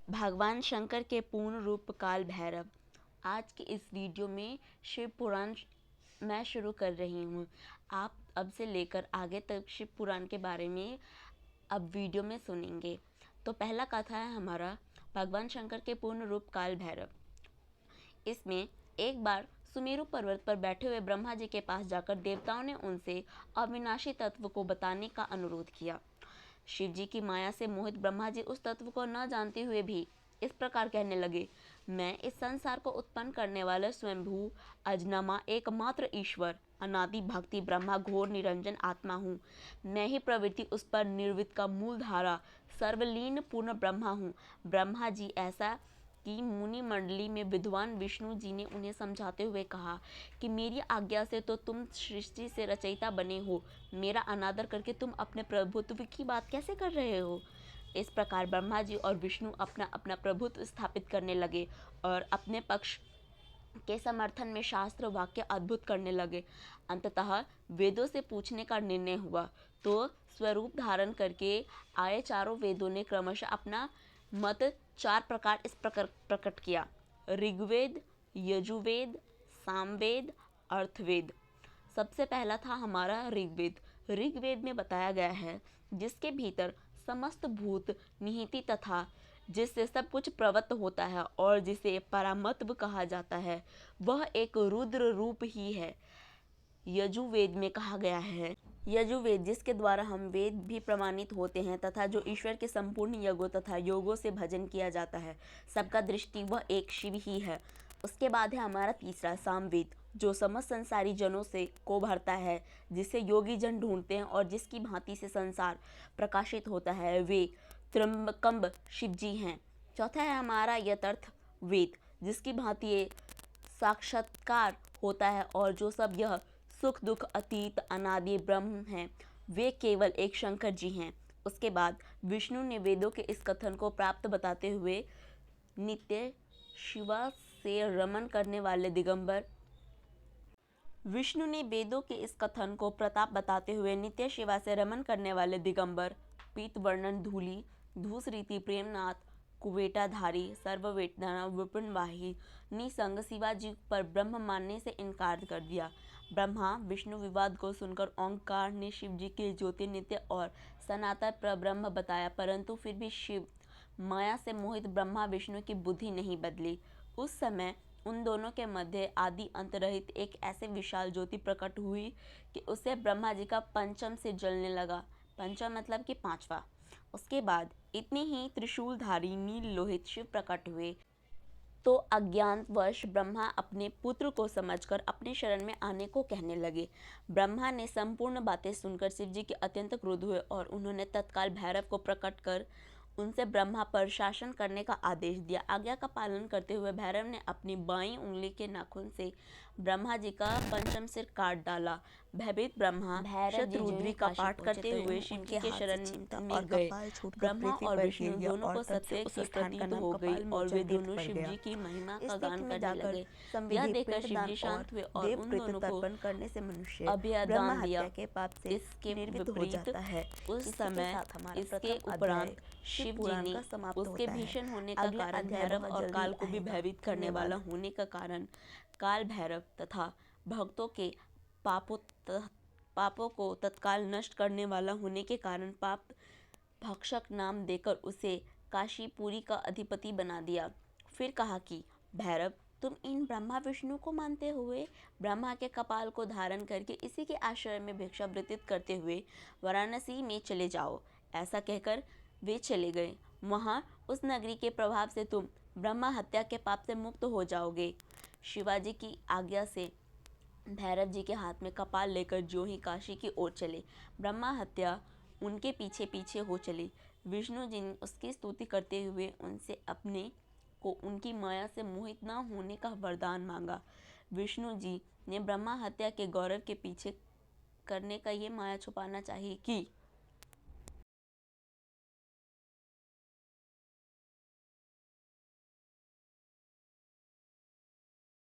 भगवान शंकर के पूर्ण रूप काल भैरव। आज के इस वीडियो में शिव पुराण मैं शुरू कर रही हूँ। आप अब से लेकर आगे तक शिव पुराण के बारे में अब वीडियो में सुनेंगे। तो पहला कथा है हमारा भगवान शंकर के पूर्ण रूप काल भैरव। इसमें एक बार सुमेरु पर्वत पर बैठे हुए ब्रह्मा जी के पास जाकर देवताओं ने उनसे अविनाशी तत्व को बताने का अनुरोध किया। शिव जी की माया से मोहित ब्रह्मा जी उस तत्व को न जानते हुए भी इस प्रकार कहने लगे, मैं इस संसार को उत्पन्न करने वाला स्वयंभू अजन्मा एकमात्र ईश्वर अनादि भक्ति ब्रह्मा घोर निरंजन आत्मा हूँ। मैं ही प्रवृत्ति उस पर निर्वित का मूल धारा सर्वलीन पूर्ण ब्रह्मा हूँ। ब्रह्मा जी ऐसा कि मुनि मंडली में विद्वान विष्णु जी ने उन्हें समझाते हुए कहा कि मेरी आज्ञा से तो तुम सृष्टि से रचयिता बने हो, मेरा अनादर करके तुम अपने प्रभुत्व की बात कैसे कर रहे हो। इस प्रकार ब्रह्मा जी और विष्णु अपना अपना प्रभुत्व स्थापित करने लगे और अपने पक्ष के समर्थन में शास्त्र वाक्य अद्भुत करने लगे। अंततः वेदों से पूछने का निर्णय हुआ तो स्वरूप धारण करके आए चारों वेदों ने क्रमशः अपना मत चार प्रकार इस प्रकार प्रकट किया: ऋग्वेद, यजुर्वेद, सामवेद, अर्थवेद। सबसे पहला था हमारा ऋग्वेद। ऋग्वेद में बताया गया है जिसके भीतर समस्त भूत निहिति तथा जिससे सब कुछ प्रवृत्त होता है और जिसे परामत्व कहा जाता है वह एक रुद्र रूप ही है। यजुर्वेद में कहा गया है, यजुर्वेद जिसके द्वारा हम वेद भी प्रमाणित होते हैं तथा जो ईश्वर के संपूर्ण यज्ञों तथा योगों से भजन किया जाता है, सबका दृष्टि वह एक शिव ही है। उसके बाद है हमारा तीसरा सामवेद जो समस्त संसारी जनों से को भरता है, जिसे योगी जन ढूंढते हैं और जिसकी भांति से संसार प्रकाशित होता है, वे त्र्यंबकम्ब शिव जी हैं। चौथा है हमारा यथार्थ वेद जिसकी भांति साक्षात्कार होता है और जो सब यह सुख दुख अतीत अनादि ब्रह्म हैं, वे केवल एक शंकर जी हैं। उसके बाद विष्णु ने वेदों के इस कथन को प्राप्त बताते हुए नित्य शिवा से रमन करने वाले दिगंबर विष्णु ने वेदों के इस कथन को प्रताप बताते हुए नित्य शिवा से रमन करने वाले दिगंबर पीत वर्णन धूली धूसरीति प्रेमनाथ कुवेटाधारी सर्ववेदना विपिनवाही निसंग शिवाजी पर ब्रह्म मानने से इनकार कर दिया। ब्रह्मा विष्णु विवाद को सुनकर ओंकार ने शिव जी की ज्योति नित्य और सनातन परब्रह्म बताया, परंतु फिर भी शिव माया से मोहित ब्रह्मा विष्णु की बुद्धि नहीं बदली। उस समय उन दोनों के मध्य आदि अंत रहित एक ऐसे विशाल ज्योति प्रकट हुई कि उससे ब्रह्मा जी का पंचम से जलने लगा। पंचम मतलब कि पांचवा। उसके बाद इतने ही त्रिशूलधारी नील लोहित शिव प्रकट हुए तो अज्ञानवश ब्रह्मा अपने पुत्र को समझकर अपने शरण में आने को कहने लगे। ब्रह्मा ने संपूर्ण बातें सुनकर शिव जी के अत्यंत क्रोध हुए और उन्होंने तत्काल भैरव को प्रकट कर उनसे ब्रह्मा पर शासन करने का आदेश दिया। आज्ञा का पालन करते हुए भैरव ने अपनी बाईं उंगली के नाखून से ब्रह्मा जी का पंचम सिर काट डाला। भयभीत ब्रह्मा शतरुद्री का पाठ करते हुए शिव जी के शरण में गए। ब्रह्मा और विष्णु दोनों को सत्य की प्रतीत हो गई और वे दोनों शिव जी की महिमा का गान करने लगे। यह देखकर शिव जी शांत हुए और उन दोनों को करने से मनुष्य अभयदान दिया। के पाप से इसके निर्वित हो विपरीत जाता है। उस समय इसके उपरांत शिव जी ने उसके भीषण होने का कारण भैरव और काल को भी भयभीत करने वाला होने का कारण काल भैरव तथा भक्तों के पापों को तत्काल नष्ट करने वाला होने के कारण पाप भक्षक नाम देकर उसे काशीपुरी का अधिपति बना दिया। फिर कहा कि भैरव तुम इन ब्रह्मा विष्णु को मानते हुए ब्रह्मा के कपाल को धारण करके इसी के आश्रय में भिक्षावृत्ति करते हुए वाराणसी में चले जाओ। ऐसा कहकर वे चले गए। वहाँ उस नगरी के प्रभाव से तुम ब्रह्मा हत्या के पाप से मुक्त हो जाओगे। शिवाजी की आज्ञा से भैरव जी के हाथ में कपाल लेकर जो ही काशी की ओर चले, ब्रह्मा हत्या उनके पीछे पीछे हो चली। विष्णु जी ने उसकी स्तुति करते हुए उनसे अपने को उनकी माया से मोहित न होने का वरदान मांगा। विष्णु जी ने ब्रह्मा हत्या के गौरव के पीछे करने का ये माया छुपाना चाहिए कि